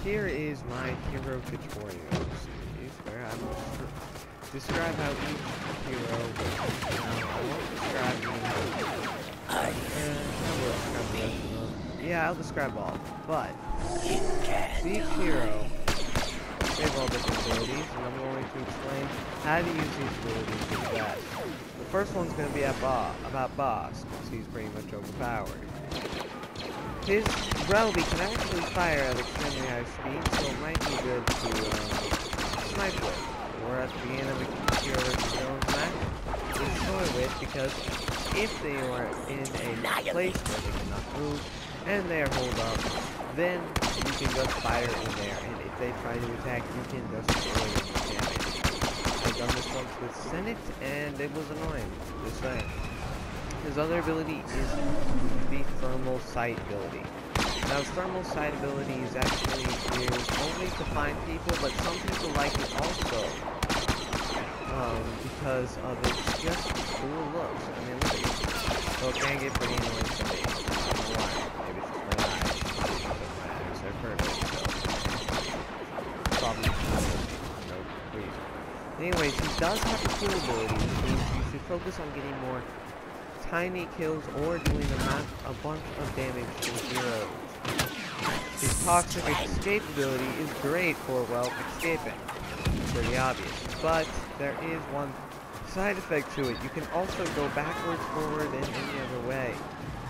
here is my hero tutorial series where I will describe how each hero works. Now, I won't describe I'll describe all, but each hero, they have all different abilities, and I'm going to explain how to use these abilities the best. The first one's going to be about Boss, because he's pretty much overpowered. His Relby can actually fire at extremely high speed, so it might be good to snipe with. Or at the beginning of the hero versus villains match, destroy with, because if they are in a place where they cannot move, and they are holed up, then you can just fire in there, and if they try to attack, you can just destroy them with damage. I've done this once with Senate, and it was annoying, just saying. His other ability is the thermal sight ability. Now, his thermal sight ability is actually used only to find people, but some people like it also because of its just cool looks. I mean, look at this. So it can get pretty annoying to me. I don't know why. Maybe it's just my eyes. My eyes are perfect, so probably no reason. Anyways, he does have a kill ability, which means you should focus on getting more tiny kills or doing a bunch of damage to the heroes. His toxic escape ability is great for, well, escaping. It's pretty obvious. But there is one side effect to it. You can also go backwards, forward, and any other way.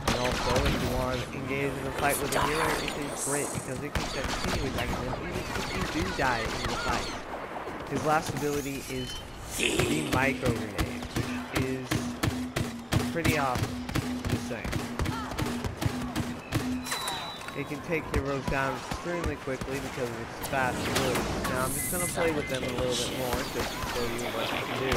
And also, if you want to engage in a fight with a hero, it is great because it can continue attacking them even if you do die in the fight. His last ability is the micro grenade, which is pretty awesome, just saying. It can take heroes down extremely quickly because of its fast ability. Now I'm just going to play with them a little bit more just to show you what you can do.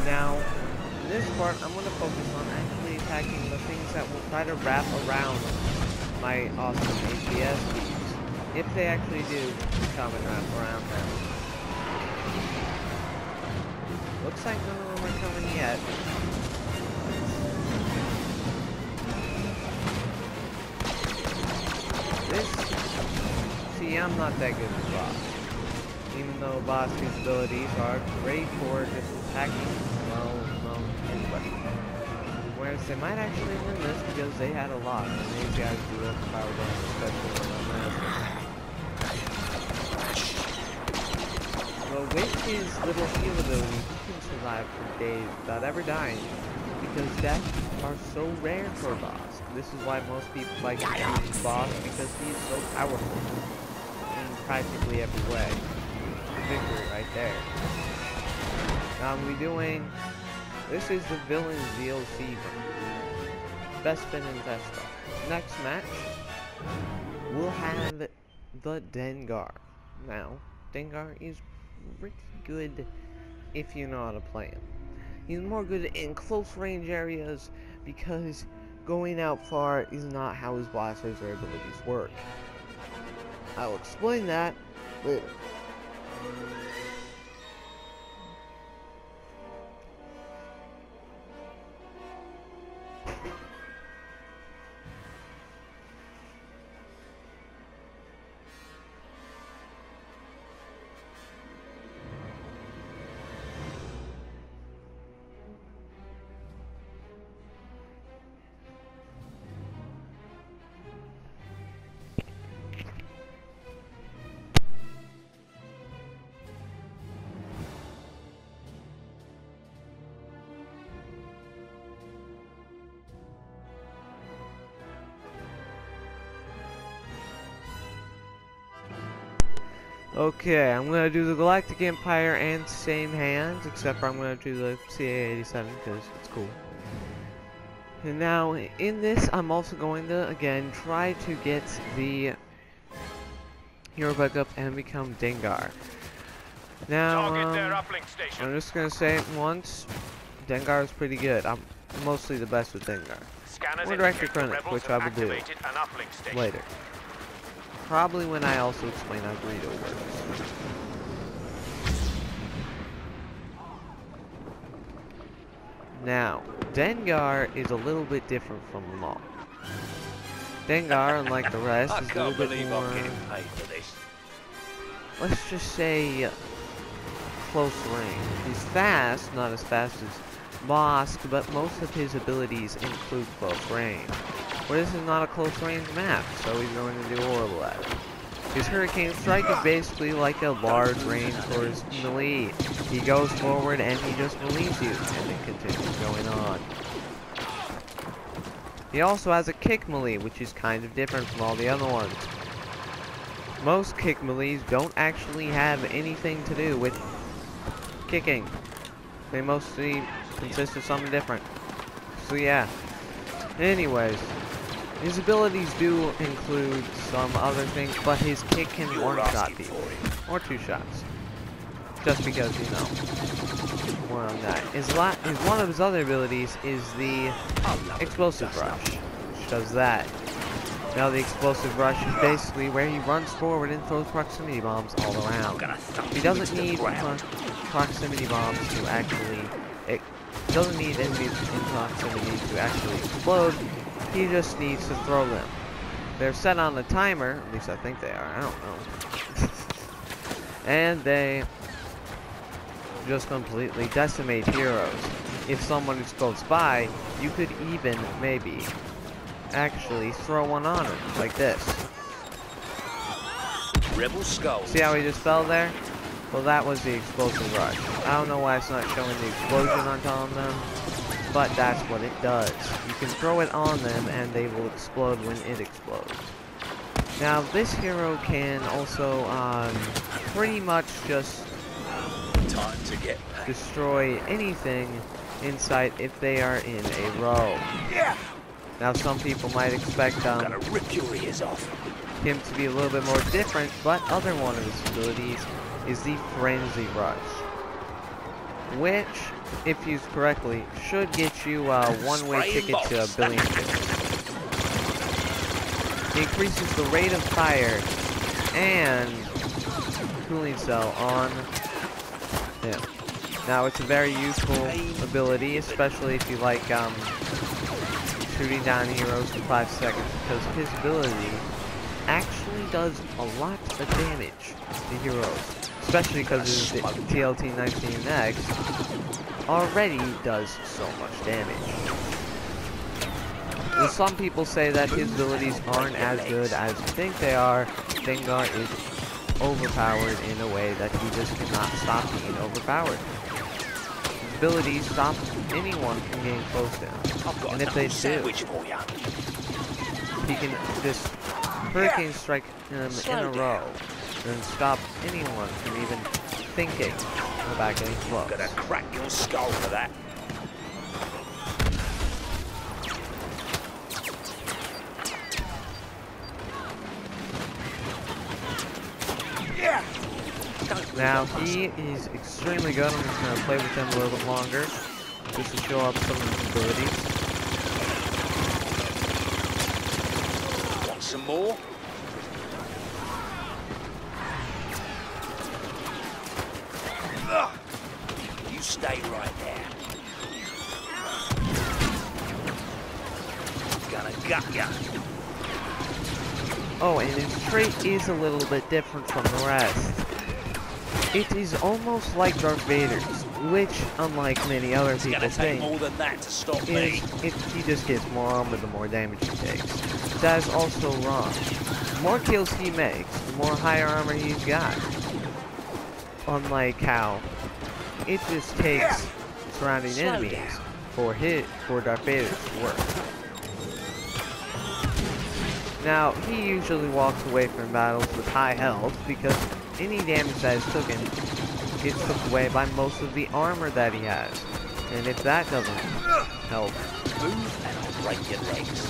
Now, in this part, I'm going to focus on actually attacking the things that will try to wrap around my awesome APS keys. If they actually do come and wrap around them. Looks like none of them are coming yet. See, I'm not that good with Boss. Even though Boss's abilities are great for just attacking, well, anybody. Whereas they might actually win this because they had a lot, and these guys do have power damage, especially when I'm master. But with his little heal ability, he can survive for days without ever dying, because deaths are so rare for Boss. This is why most people like to use Boss, because he's so powerful in practically every way. Victory right there. Now I'm redoing. This is the villain DLC. Best spin and best stuff. Next match, we'll have the Dengar. Now, Dengar is pretty good if you know how to play him. He's more good in close range areas because going out far is not how his bosses or abilities work. I'll explain that later. Okay, I'm gonna do the Galactic Empire and same hands, except for I'm gonna do the CA-87 because it's cool. And now, in this, I'm also going to, again, try to get the hero back up and become Dengar. Now, I'm just gonna say it once, Dengar is pretty good. I'm mostly the best with Dengar. Or Director Krennic, which I will do later. Probably when I also explain how Greedo works. Now, Dengar is a little bit different from them all. Dengar, unlike the rest, is a little bit more, let's just say, close range. He's fast, not as fast as Bosk, but most of his abilities include close range. Well, this is not a close range map, so he's going to do horrible at it. His Hurricane Strike is basically like a large range for his melee. He goes forward and he just melees you, and it continues going on. He also has a kick melee, which is kind of different from all the other ones. Most kick melees don't actually have anything to do with kicking. They mostly consist of something different. So yeah. Anyways, his abilities do include some other things, but his kick can one-shot people. Or two shots. Just because, you know, more on that. One of his other abilities is the Explosive Rush, which does that. Now the Explosive Rush is basically where he runs forward and throws proximity bombs all around. He doesn't need proximity bombs to actually... It doesn't need enemies in proximity to actually explode. He just needs to throw them. They're set on a timer, at least I think they are, I don't know. And they just completely decimate heroes. If someone is close by, you could even, maybe, actually throw one on him, like this. Rebel Skull. See how he just fell there? Well, that was the Explosive Rush. I don't know why it's not showing the explosion on top of them, but that's what it does. You can throw it on them and they will explode when it explodes. Now, this hero can also pretty much just Time to get destroy anything in sight if they are in a row. Yeah. Now, some people might expect Gonna rip your ears off. him to be a little bit more different, but other one of his abilities is the Frenzy Rush, which, if used correctly, should get you one-way ticket to a billion tickets. It increases the rate of fire and cooling cell on him. Now, it's a very useful ability, especially if you like shooting down heroes for 5 seconds, because his ability actually does a lot of damage to heroes. Especially because his TLT-19X already does so much damage. Well, some people say that his abilities aren't as good as you think they are. Dengar is overpowered in a way that he just cannot stop being overpowered. His abilities stop anyone from getting close to him. And if they do, he can just Hurricane Strike him in a row. And stop anyone from even thinking about getting close. Gonna crack your skull for that. Yeah. Now he is extremely good. I'm just gonna play with him a little bit longer, just to show up some of his abilities. Want some more? You stay right there. Gonna gut ya. Oh, and his trait is a little bit different from the rest. It is almost like Darth Vader's, which, unlike many other people think, more than that to stop me. He just gets more armor the more damage he takes. That is also wrong. The more kills he makes, the more higher armor he's got. Unlike how it just takes surrounding enemies for Darth Vader to work. Now, he usually walks away from battles with high health because any damage that is taken gets took away by most of the armor that he has. And if that doesn't help, Move and I'll break your legs.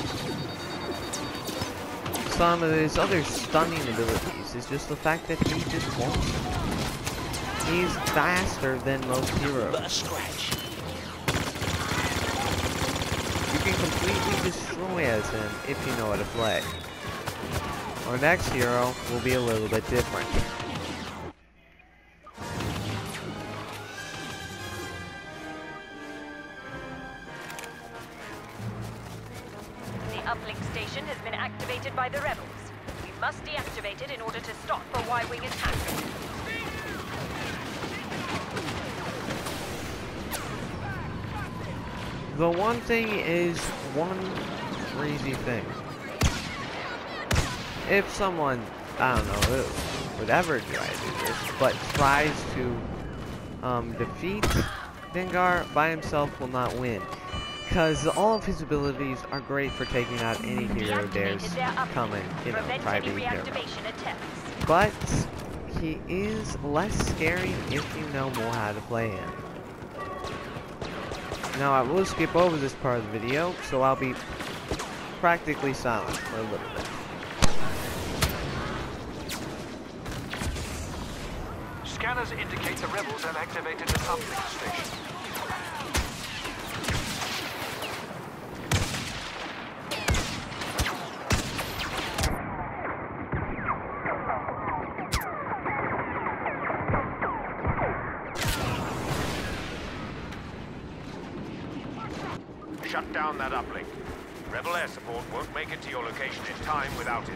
some of his other stunning abilities is just the fact that he just wants them. He's faster than most heroes. But a scratch. You can completely destroy as him if you know how to play. Our next hero will be a little bit different. The uplink station has been activated by the rebels. We must deactivate it in order to stop a Y-wing attack. The one thing is one crazy thing. If someone, I don't know who, would ever try to do this, but tries to defeat Dengar by himself will not win. Because all of his abilities are great for taking out any hero dares come and, try to hero. But he is less scary if you know more how to play him. Now I will skip over this part of the video, so I'll be practically silent for a little bit. Scanners indicate the rebels have activated an uplink station. Shut down that uplink. Rebel air support won't make it to your location in time without it.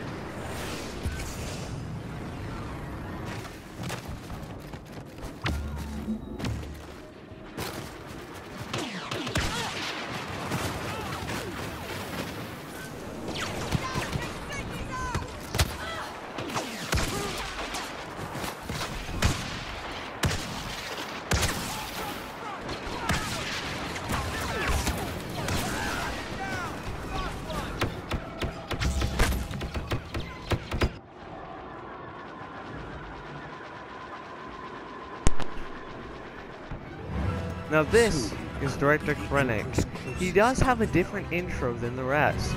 Now this is Director Krennic. He does have a different intro than the rest.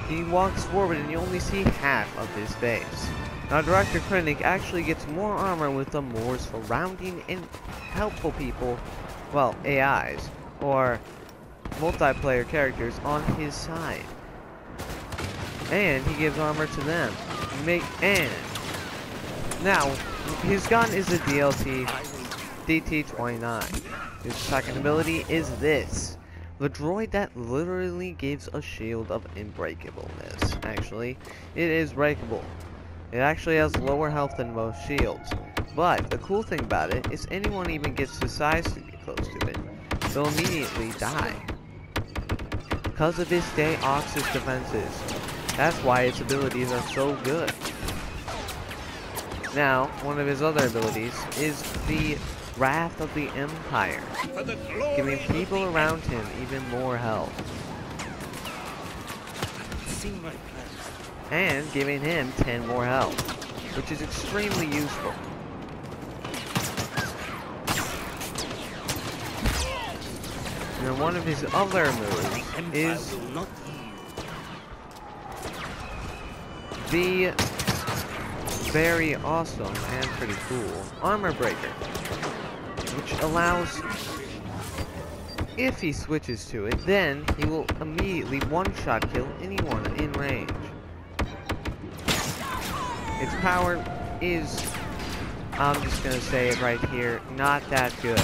He walks forward and you only see half of his face. Now Director Krennic actually gets more armor with the more surrounding and helpful people, well, AIs, or multiplayer characters on his side. And he gives armor to them. Now, his gun is a DLC DT-29. His second ability is this. The droid that literally gives a shield of unbreakableness. Actually, it is breakable. It actually has lower health than most shields. But the cool thing about it is anyone even gets the size to get close to it, they'll immediately die. Because of his Deoxys defenses. That's why its abilities are so good. Now, one of his other abilities is the Wrath of the Empire, giving people around him even more health. And giving him 10 more health, which is extremely useful. And then one of his other moves is the very awesome and pretty cool Armor Breaker, which allows, if he switches to it, then he will immediately one-shot kill anyone in range. Its power is, I'm just gonna say it right here, not that good.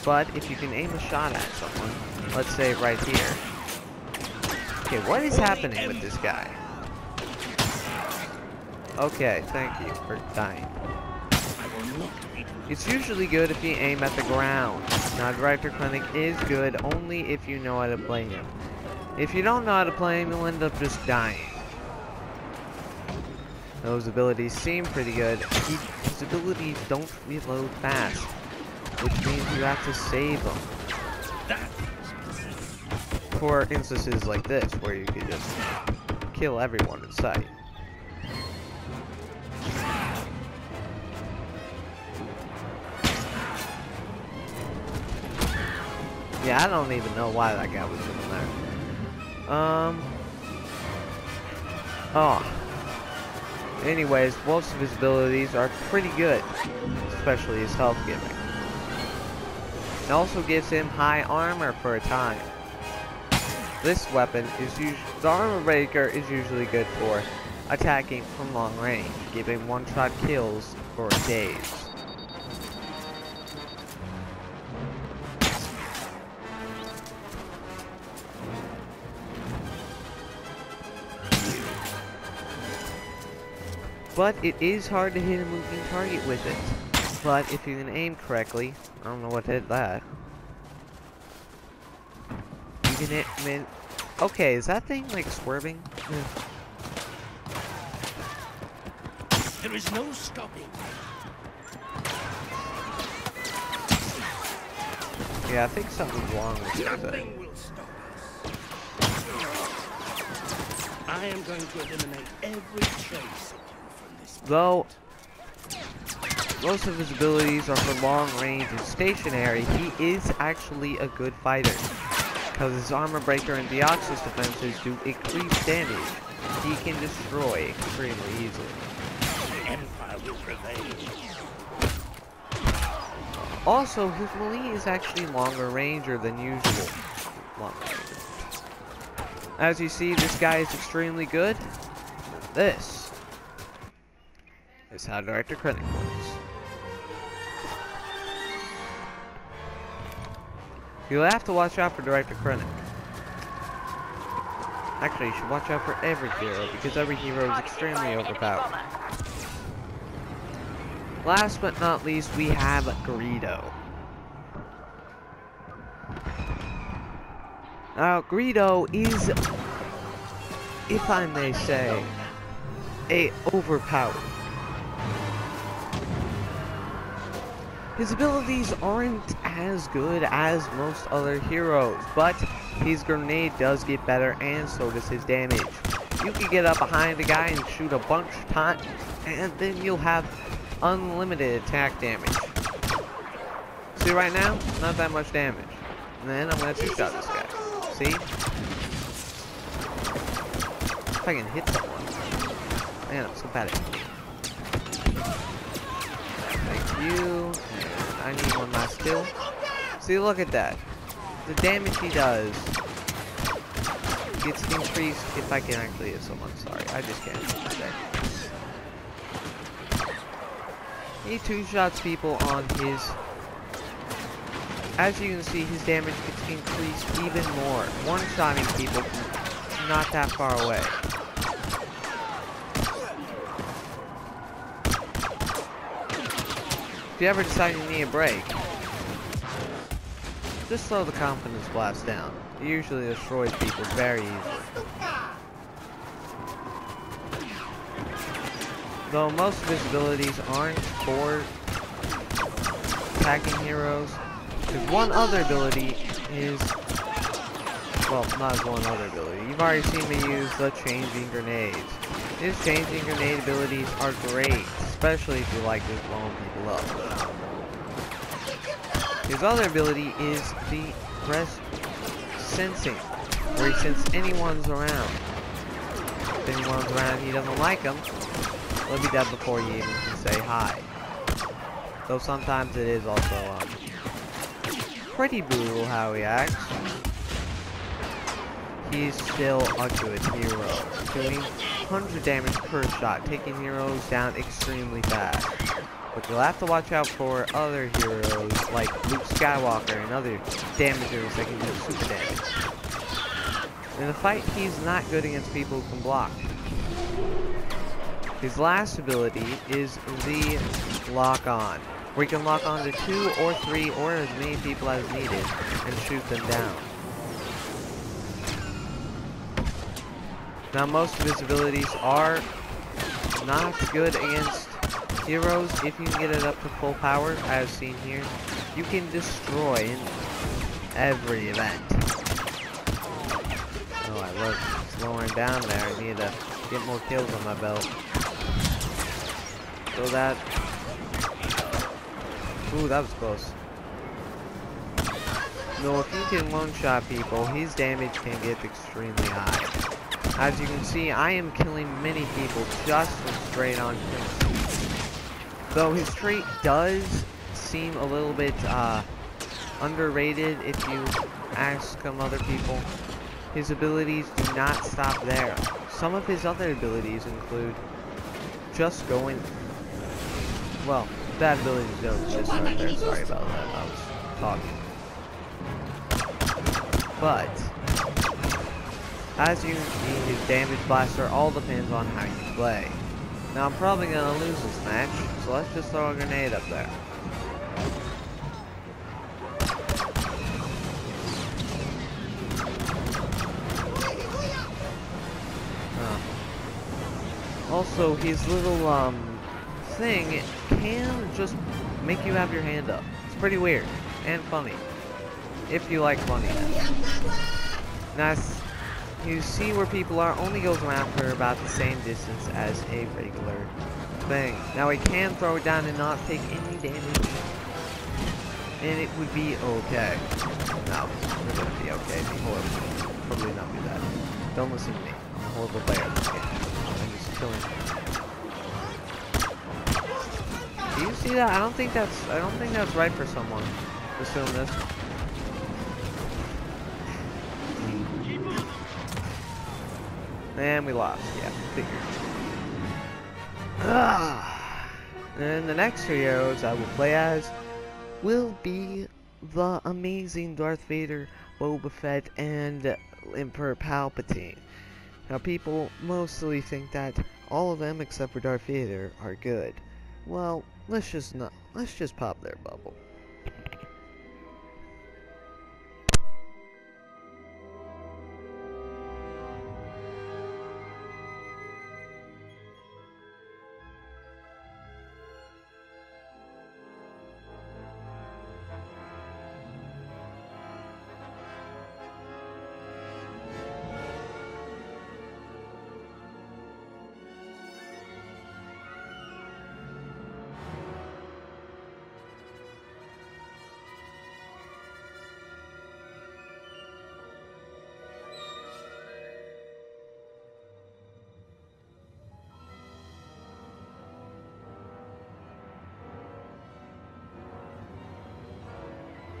But if you can aim a shot at someone, let's say right here. Okay, what is happening with this guy? Okay, thank you for dying. It's usually good if you aim at the ground. Now, Director Krennic is good only if you know how to play him. If you don't know how to play him, you'll end up just dying. Those abilities seem pretty good. His abilities don't reload fast, which means you have to save them. For instances like this, where you could just kill everyone in sight. Yeah, I don't even know why that guy was in there. Oh. Anyways, most of his abilities are pretty good, especially his health giving. It also gives him high armor for a time. This weapon is usually, the armor breaker is usually good for attacking from long range, giving one-shot kills for days. But it is hard to hit a moving target with it. But if you can aim correctly, I don't know what hit that. You can hit, okay, is that thing like swerving? There is no stopping. Yeah, I think something's wrong with this thing. Nothing will stop us. I am going to eliminate every trace of you from this planet. Though most of his abilities are for long range and stationary, he is actually a good fighter. Because his armor breaker and Deoxys defenses do increased damage, he can destroy extremely easily. The Empire will prevail. Also, his melee is actually longer ranger than usual. As you see, this guy is extremely good. This is how Director Krennic works. You'll have to watch out for Director Krennic. Actually, you should watch out for every hero, because every hero is extremely overpowered. Last but not least, we have Greedo. Now, Greedo is, if I may say, overpowered. His abilities aren't as good as most other heroes, but his grenade does get better, and so does his damage. You can get up behind a guy and shoot a bunch of times, and then you'll have unlimited attack damage. See right now? Not that much damage. And then I'm gonna two-shot this guy. See? If I can hit someone. Man, I'm so bad at it. Thank you. I need one last kill. See, look at that. The damage he does gets increased if I can actually hit someone. Sorry, I just can't hit today. He two-shots people on his... As you can see, his damage gets increased even more. One-shotting people from not that far away. If you ever decide you need a break, just slow the confidence blast down. It usually destroys people very easily. Though most of his abilities aren't for attacking heroes, his one other ability is, well, not his one other ability. You've already seen me use the changing grenades. His changing grenade abilities are great, especially if you like just blowing people up. His other ability is the sensing, where he senses anyone's around. If anyone's around he doesn't like them, they'll be dead before you even can say hi. Though sometimes it is also pretty brutal how he acts. He's still a good hero, doing 100 damage per shot, taking heroes down extremely fast. But you'll have to watch out for other heroes like Luke Skywalker and other damagers that can do super damage. In the fight, he's not good against people who can block. His last ability is the lock on, where he can lock on to 2 or 3 or as many people as needed and shoot them down. Now most of his abilities are not good against heroes. If you can get it up to full power, as seen here, you can destroy in every event. Oh, I was slowing down there. I need to get more kills on my belt. So that... Ooh, that was close. though if you can one-shot people, his damage can get extremely high. As you can see, I am killing many people just from straight on killing. Though his trait does seem a little bit underrated if you ask some other people. His abilities do not stop there. Some of his other abilities include just going... Well, that ability does just start there. Sorry about that. I was talking. But as you can see, his damage blaster all depends on how you play. Now I'm probably gonna lose this match, so let's just throw a grenade up there. Also, his little thing can just make you have your hand up. It's pretty weird and funny, if you like funniness. Now, you see where people are, only goes around for about the same distance as a regular thing. Now, he can throw it down and not take any damage, and it would be okay. No, it wouldn't be okay. It'd be horrible. Probably not do that. Don't listen to me. I'm a horrible player in this game. I'm just killing you. Do you see that? I don't think that's right for someone to film this. And we lost. Yeah, figured. And the next heroes I will play as will be the amazing Darth Vader, Boba Fett, and Emperor Palpatine. Now, people mostly think that all of them except for Darth Vader are good. Well, let's just pop their bubble.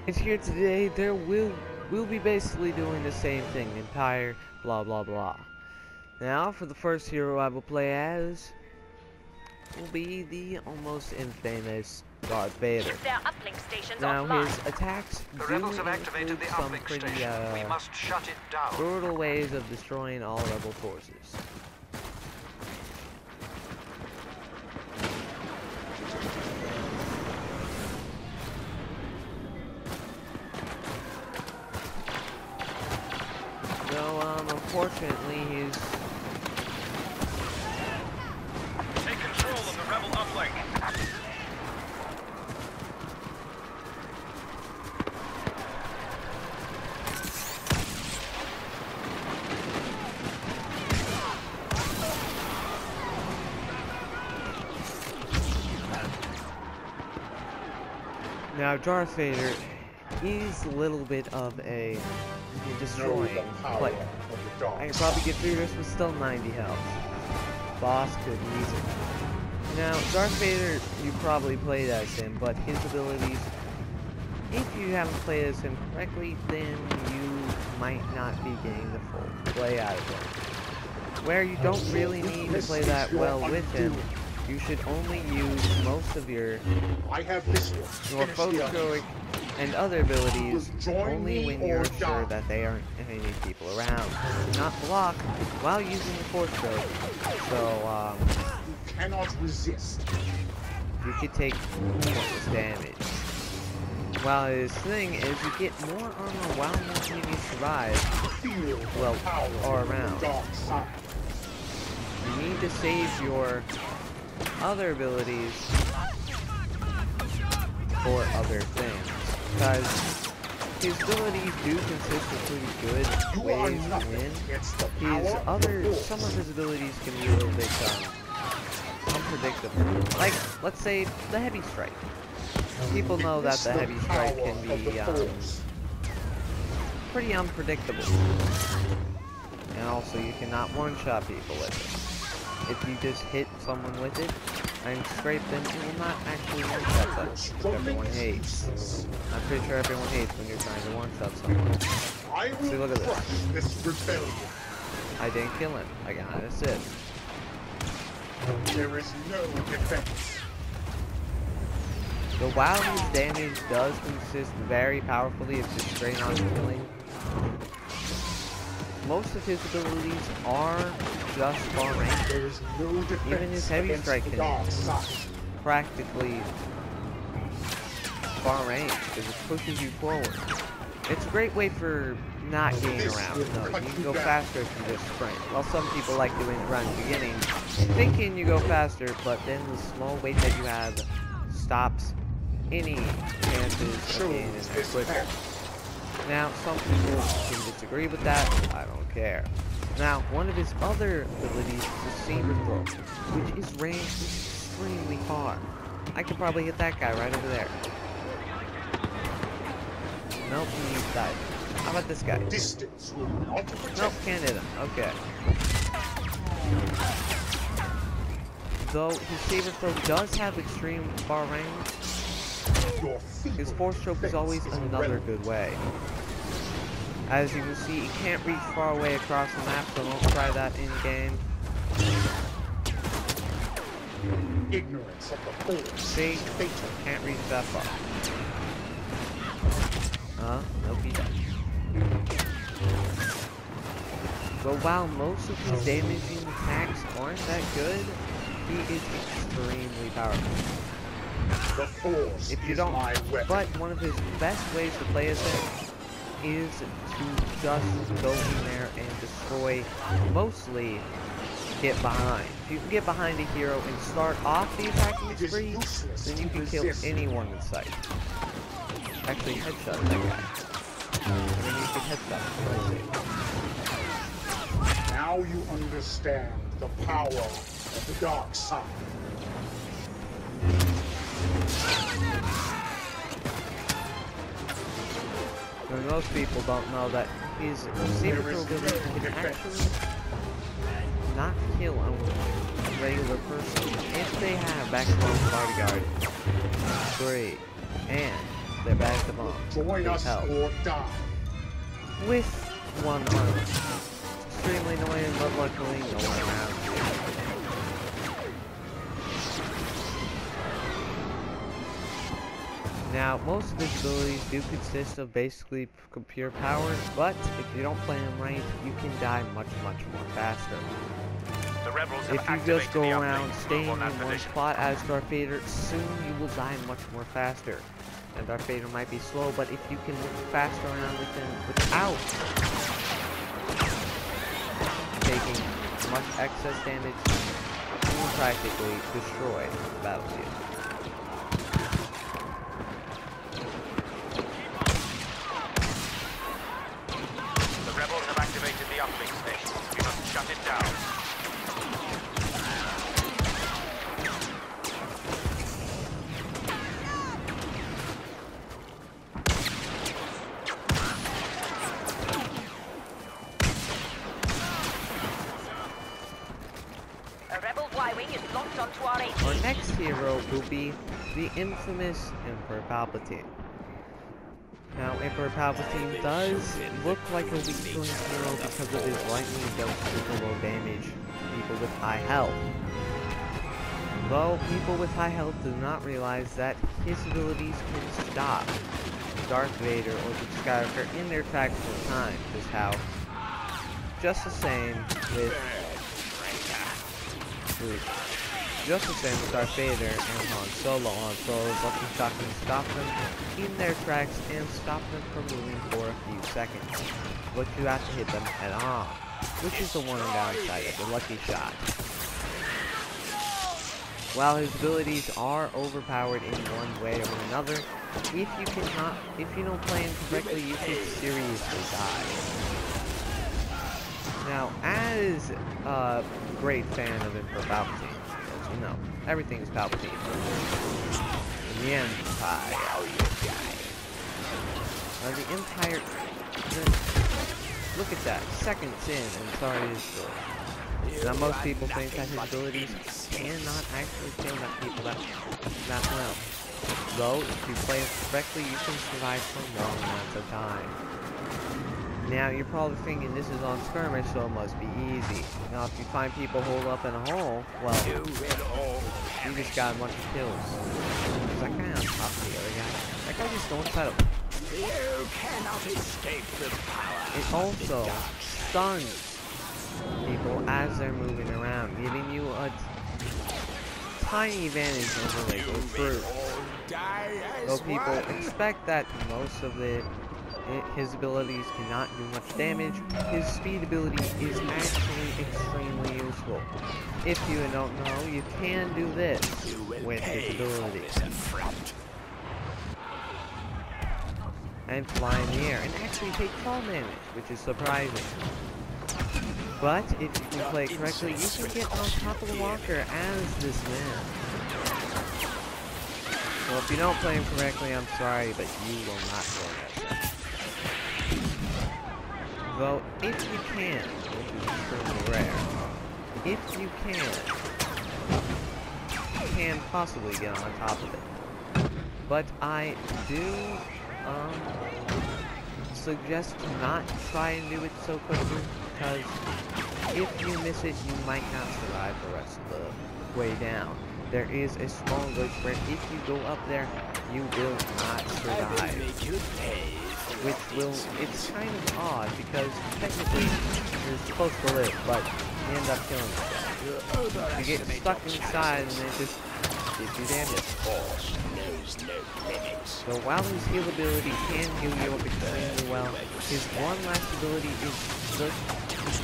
And here today, we'll be basically doing the same thing. Empire, blah blah blah. Now, for the first hero I will play as, will be the almost infamous Darth Vader. Their uplink stations now, offline. His attacks The do rebels have activated the include some uplink pretty station. We must shut it down. brutal ways of destroying all rebel forces. Unfortunately, he's... Take control of the rebel uplink. Now, Darth Vader is a little bit of a destroying player. I can probably get through this with still 90 health. Boss could easily. Now, Darth Vader, you probably played as him, but his abilities, if you haven't played as him correctly, then you might not be getting the full play out of him. Where you don't really need to play that well with him, you should only use most of your phototroic and other abilities only when you're sure that there aren't any people around. Do not block while using the force stroke, so you cannot resist. You could take pointless damage. While his thing is you get more armor while more enemies survive, well, or around. You need to save your other abilities for other things. Because his abilities do consist of pretty good ways to win. Some of his abilities can be a little bit unpredictable. Like, let's say, the heavy strike. People know that the heavy strike can be pretty unpredictable. And also, you cannot one-shot people with it. If you just hit someone with it and scrape them, it will not actually one-shot them, which everyone hates. I'm pretty sure everyone hates when you're trying to one-shot someone. See, look at this. I didn't kill him. I got an assist. There is no defense. So while his damage does consist very powerfully of just straight on killing, most of his abilities are just far range. There is no defense. Even his heavy strike can practically far range because it pushes you forward. It's a great way for not getting around. No, you can go faster if you just sprint. While some people like doing it right in the beginning, thinking you go faster, but then the small weight that you have stops any chances of getting in there quicker. Now, some people can disagree with that. I don't care. Now, one of his other abilities is the saber throw, which is ranged extremely far. I could probably hit that guy right over there. Nope, he died. How about this guy? Distance will not protect. Nope, can't hit him. Okay. Though his saber throw does have extreme far range, his force choke is always another good way. As you can see, he can't reach far away across the map, so don't try that in-game. Ignorance of the force. See? Can't reach that far. Nope, he doesn't. But while most of his damaging attacks aren't that good, he is extremely powerful. The force If you is don't, my weapon. but one of his best ways to play as him is to just go in there and destroy, mostly get behind. If you can get behind a hero and start off the attacking spree, then you can kill anyone in sight. Actually, headshot that guy. And then you can headshot him. Now you understand the power of the dark side. And most people don't know that his saber throw ability can actually not kill a regular person if they have backbone bodyguard 3 and they're back to bomb. Join us or die. With one month. Extremely annoying, but luckily no one around. Now, most of his abilities do consist of basically pure powers, but if you don't play them right, you can die much more faster. The rebels If have you just go activated the around uplink. staying Move in on that one position. spot as Darth Vader, soon you will die much more faster. And Darth Vader might be slow, but if you can move faster around with him without taking much excess damage, you will practically destroy the battlefield. The rebels have activated the uplink station. We must shut it down. A rebel Y-wing is locked onto our AT. Our next hero will be the infamous Emperor Palpatine. Now, Emperor Palpatine does look like a weak point hero because of his lightning does super low damage to people with high health. Though, people with high health do not realize that his abilities can stop Darth Vader or Luke Skywalker in their tracks for time. Just the same with Darth Vader and Han Solo. Han Solo's lucky shot can stop them in their tracks and stop them from moving for a few seconds. But you have to hit them head on, which is the one downside of the lucky shot. While his abilities are overpowered in one way or another, if you don't play him correctly, you could seriously die. Now, as a great fan of Emperor Palpatine, as you know, everything is Palpatine. In the Empire, The Empire... Look at that. Seconds in, and it's already destroyed. Now, most people think that his abilities cannot actually kill that people that well. Though, if you play it correctly, you can survive for long amounts of time. Now, you're probably thinking this is on skirmish, so it must be easy. Now, if you find people holed up in a hole, well, you just got a bunch of kills. Is that guy on top of the other guy? That guy just going inside of him. You cannot escape the power. It also stuns people as they're moving around, giving you a tiny advantage over regular troops. Though people expect that most of his abilities cannot do much damage, his speed ability is actually extremely useful. If you don't know, you can do this with his ability. And fly in the air, and actually take fall damage, which is surprising. But, if you can play correctly, you can get on top of the walker as this man. Well, if you don't play him correctly, I'm sorry, but you will not go that way. Though, if you can, which is extremely rare, if you can possibly get on top of it. But I do suggest to not try and do it so quickly, because if you miss it, you might not survive the rest of the way down. There is a small glitch where if you go up there, you will not survive. Which will, it's kind of odd, because technically you're supposed to live, but you end up killing yourself. You get stuck inside and it just gives you damage. So while his heal ability can heal you up extremely well, his one last ability is the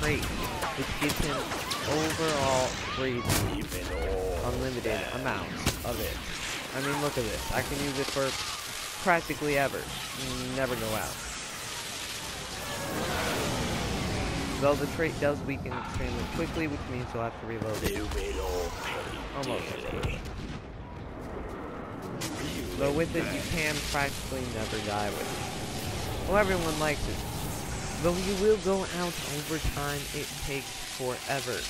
trait, which gives him overall breathing, unlimited amounts of it. I mean, look at this. I can use it for practically ever. Never go out. Though the trait does weaken extremely quickly, which means you'll have to reload it. Almost. Though with it, you can practically never die with it. Well, everyone likes it. Though you will go out over time, it takes forever.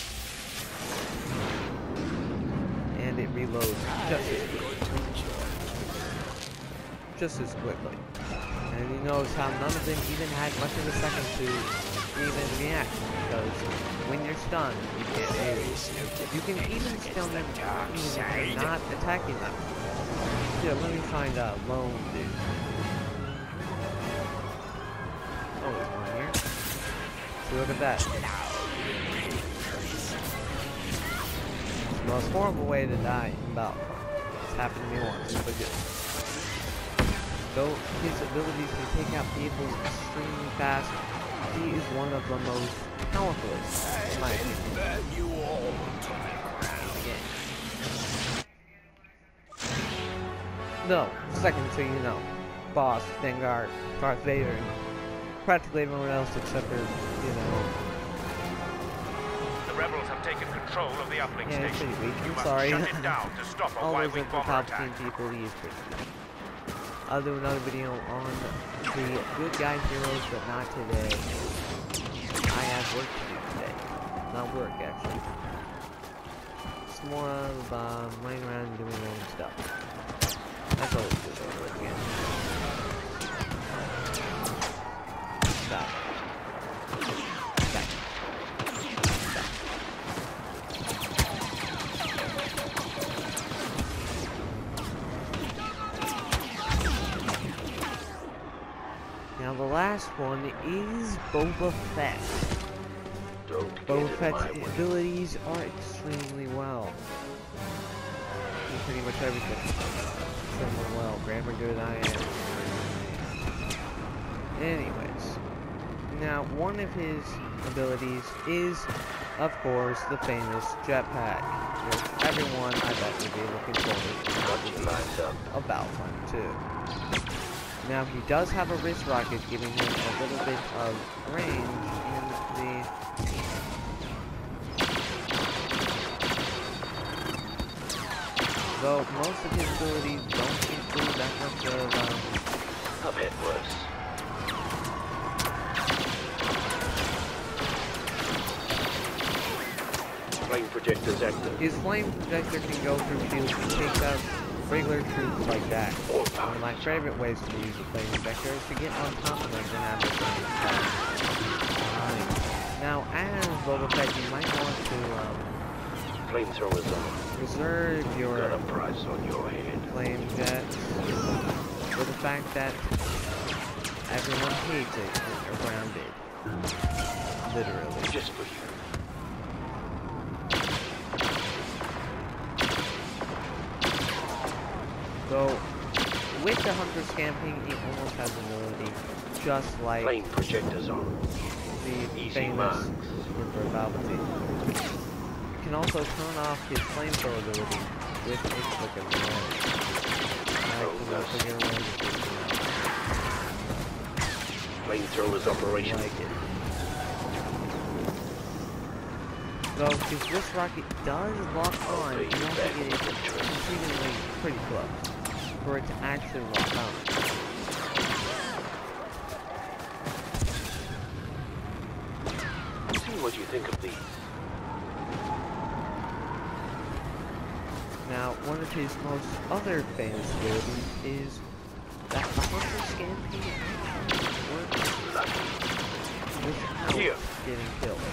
And it reloads just as quickly. And you notice how none of them even had much of a second to even react, because when you're stunned, you get AoE. You can even stun them even if you're not attacking them. Yeah, let me find a lone dude. Oh, there's one here. See, look at that. It's the most horrible way to die in Battlefront. It's happened to me once, but good. Though his abilities can take out vehicles extremely fast, he is one of the most powerful, in my opinion. No, second thing you know, Boss, Vanguard, Darth Vader, and practically everyone else except for, you know... The rebels have taken control of the uplink Yeah, it's station. pretty weak. You I'm must sorry. shut it down to stop a All those Y-wing little bomber Palpatine attack. people, he is pretty weak. I'll do another video on the good guy heroes, but not today. I have work to do today. Not work, actually. It's more of running around and doing random stuff. That's always good over again. Stop. Stop. Now the last one is Boba Fett. Boba Fett's abilities are extremely well. Pretty much everything. Extremely well. Grammar good I am. Anyways. Now one of his abilities is, of course, the famous jetpack. Which everyone I bet would be looking forward to a Battlefront 2. Now he does have a wrist rocket, giving him a little bit of range in the... Though most of his abilities don't include that much of Puppet was projector's active. His flame projector can go through shields and take out regular troops like that. One of my favorite ways to use a flame projector is to get on top of them and have the flame attack. Now, as Boba Fett, you might want to Flamethrowers on. reserve your Got a price on your head. flame jets for the fact that everyone hates it around it. Literally. Just for you. So, with the Hunter Scamping, he almost has ability, just like Flame projectors on. the Easy famous marks. Super Palpatine. You can also turn off his flamethrower ability with a click of the lens. Actually, I'll click of the lens Flamethrowers operation. like it. Though his wrist rocket does lock on, you have to get it exceedingly pretty close for it to actually lock on. See what you think of these. Now, one of his most other famous abilities is that the Hunter Scamping actually works without getting killed.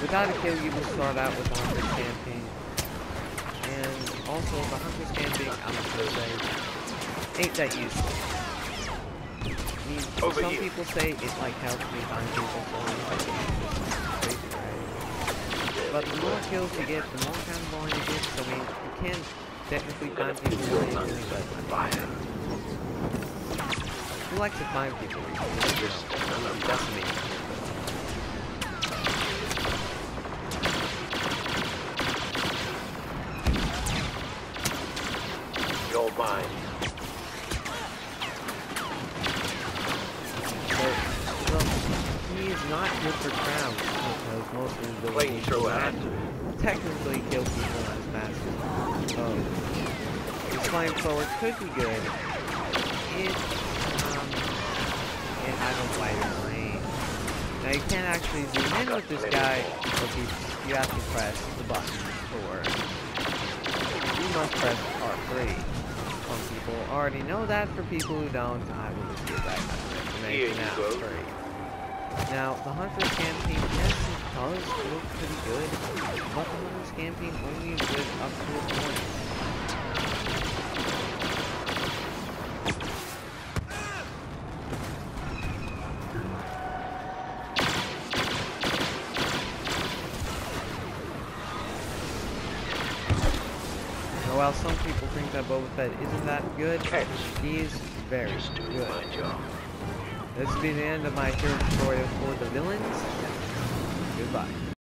Without a kill, you will start out with the Hunter Scamping, and also the Hunter Scamping, I'm gonna say, ain't that useful. I mean, some people say it like helps me find people, so like it's crazy, right? But the more kills you get, the more kind of volume you get, so I mean, you can technically find people really easily, but who likes to find people easily? That's me. Your mind. Well, he is not good for crowds because most of his abilities technically kill people as fast as his flamethrower could be good if I don't fight in range. Now you can't actually zoom in with this guy, but you have to press the button for you must press R3. Some people already know that. For people who don't, I will just give that kind of information out free. Now, the Hunter Scamping, yes, it does look pretty good, but the Hunter Scamping only is good up to a point. Now, while some people think that Boba Fett isn't that good, he is very good. This will be the end of my hero tutorial for the villains. Goodbye.